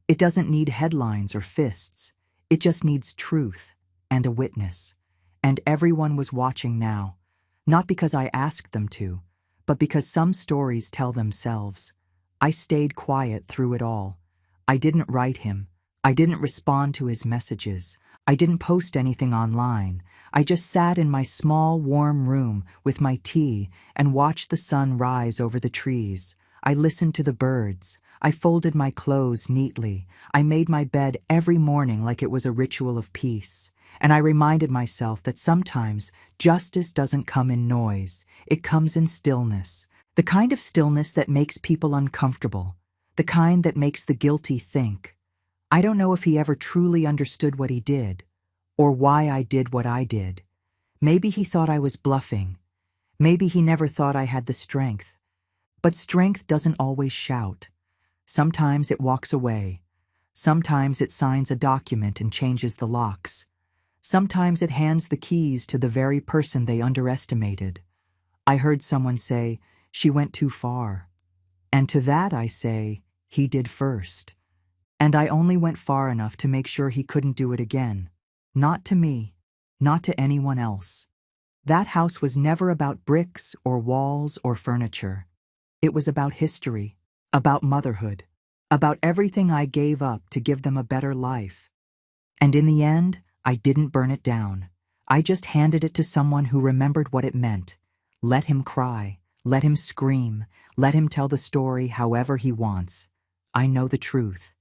It doesn't need headlines or fists. It just needs truth and a witness. And everyone was watching now, not because I asked them to, but because some stories tell themselves. I stayed quiet through it all. I didn't write him. I didn't respond to his messages. I didn't post anything online. I just sat in my small, warm room with my tea and watched the sun rise over the trees. I listened to the birds. I folded my clothes neatly. I made my bed every morning like it was a ritual of peace. And I reminded myself that sometimes justice doesn't come in noise. It comes in stillness. The kind of stillness that makes people uncomfortable. The kind that makes the guilty think. I don't know if he ever truly understood what he did, or why I did what I did. Maybe he thought I was bluffing. Maybe he never thought I had the strength. But strength doesn't always shout. Sometimes it walks away. Sometimes it signs a document and changes the locks. Sometimes it hands the keys to the very person they underestimated. I heard someone say, "She went too far." And to that I say, he did first. And I only went far enough to make sure he couldn't do it again. Not to me, not to anyone else. That house was never about bricks or walls or furniture. It was about history, about motherhood, about everything I gave up to give them a better life. And in the end, I didn't burn it down. I just handed it to someone who remembered what it meant. Let him cry, let him scream, let him tell the story however he wants. I know the truth,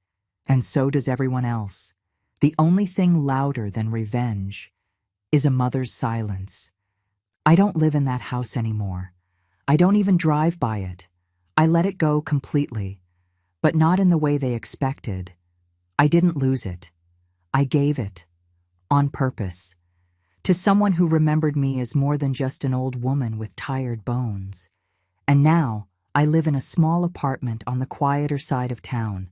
and so does everyone else. The only thing louder than revenge is a mother's silence. I don't live in that house anymore. I don't even drive by it. I let it go completely, but not in the way they expected. I didn't lose it. I gave it, on purpose, to someone who remembered me as more than just an old woman with tired bones. And now, I live in a small apartment on the quieter side of town.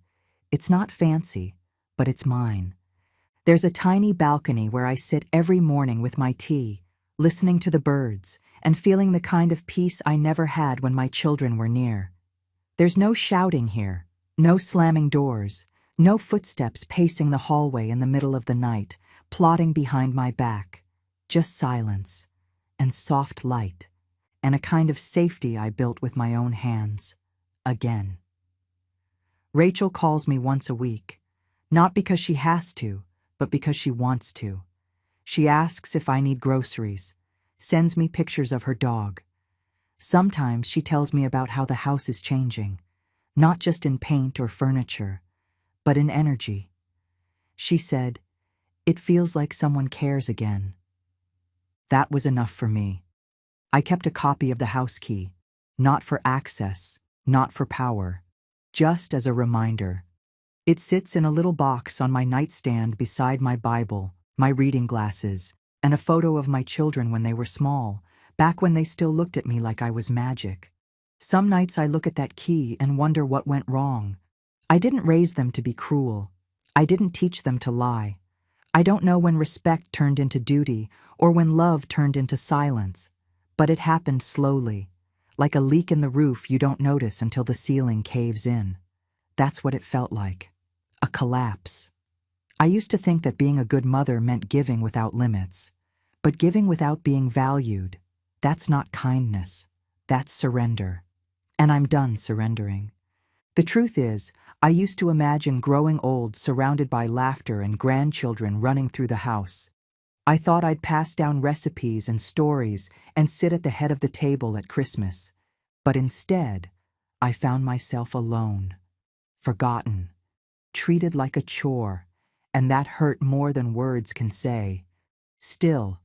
It's not fancy, but it's mine. There's a tiny balcony where I sit every morning with my tea, listening to the birds, and feeling the kind of peace I never had when my children were near. There's no shouting here, no slamming doors, no footsteps pacing the hallway in the middle of the night, plotting behind my back. Just silence, and soft light, and a kind of safety I built with my own hands. Again. Rachel calls me once a week, not because she has to, but because she wants to. She asks if I need groceries, sends me pictures of her dog. Sometimes she tells me about how the house is changing, not just in paint or furniture, but in energy. She said, "It feels like someone cares again." That was enough for me. I kept a copy of the house key, not for access, not for power, just as a reminder. It sits in a little box on my nightstand beside my Bible, my reading glasses, and a photo of my children when they were small, back when they still looked at me like I was magic. Some nights I look at that key and wonder what went wrong. I didn't raise them to be cruel. I didn't teach them to lie. I don't know when respect turned into duty or when love turned into silence, but it happened slowly, like a leak in the roof you don't notice until the ceiling caves in. That's what it felt like. A collapse. I used to think that being a good mother meant giving without limits. But giving without being valued, that's not kindness. That's surrender. And I'm done surrendering. The truth is, I used to imagine growing old surrounded by laughter and grandchildren running through the house. I thought I'd pass down recipes and stories and sit at the head of the table at Christmas. But instead, I found myself alone, forgotten, treated like a chore, and that hurt more than words can say. Still,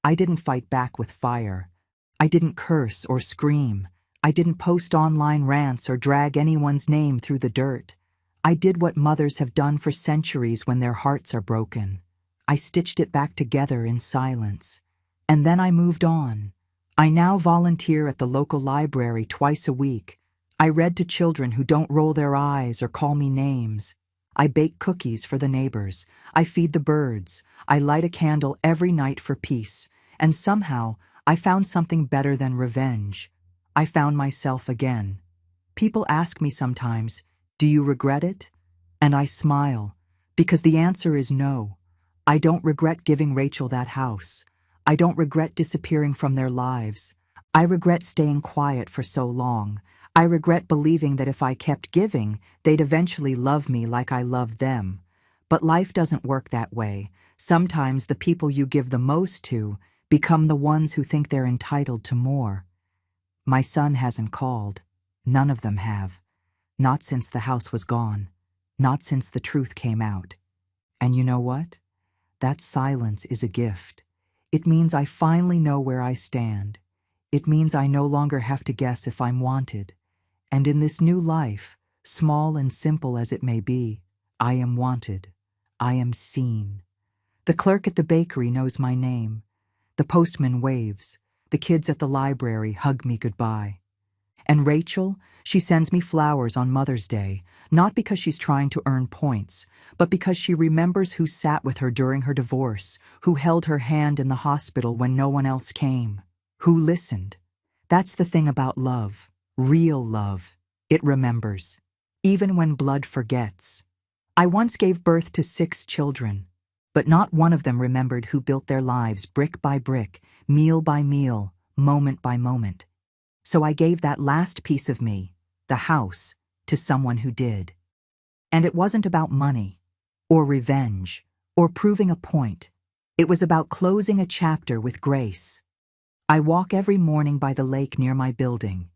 I didn't fight back with fire. I didn't curse or scream. I didn't post online rants or drag anyone's name through the dirt. I did what mothers have done for centuries when their hearts are broken. I stitched it back together in silence. And then I moved on. I now volunteer at the local library twice a week. I read to children who don't roll their eyes or call me names. I bake cookies for the neighbors. I feed the birds. I light a candle every night for peace. And somehow, I found something better than revenge. I found myself again. People ask me sometimes, "Do you regret it?" And I smile, because the answer is no. I don't regret giving Rachel that house. I don't regret disappearing from their lives. I regret staying quiet for so long. I regret believing that if I kept giving, they'd eventually love me like I loved them. But life doesn't work that way. Sometimes the people you give the most to become the ones who think they're entitled to more. My son hasn't called. None of them have. Not since the house was gone. Not since the truth came out. And you know what? That silence is a gift. It means I finally know where I stand. It means I no longer have to guess if I'm wanted. And in this new life, small and simple as it may be, I am wanted. I am seen. The clerk at the bakery knows my name. The postman waves. The kids at the library hug me goodbye. And Rachel, she sends me flowers on Mother's Day, not because she's trying to earn points, but because she remembers who sat with her during her divorce, who held her hand in the hospital when no one else came, who listened. That's the thing about love, real love. It remembers, even when blood forgets. I once gave birth to 6 children, but not one of them remembered who built their lives brick by brick, meal by meal, moment by moment. So I gave that last piece of me, the house, to someone who did. And it wasn't about money, or revenge, or proving a point. It was about closing a chapter with grace. I walk every morning by the lake near my building.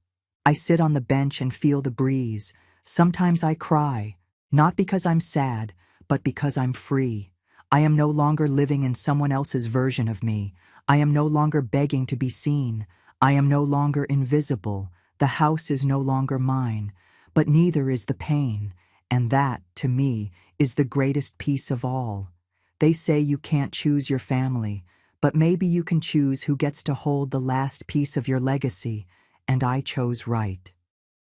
I sit on the bench and feel the breeze. Sometimes I cry, not because I'm sad, but because I'm free. I am no longer living in someone else's version of me. I am no longer begging to be seen. I am no longer invisible. The house is no longer mine, but neither is the pain. And that, to me, is the greatest piece of all. They say you can't choose your family, but maybe you can choose who gets to hold the last piece of your legacy, and I chose right.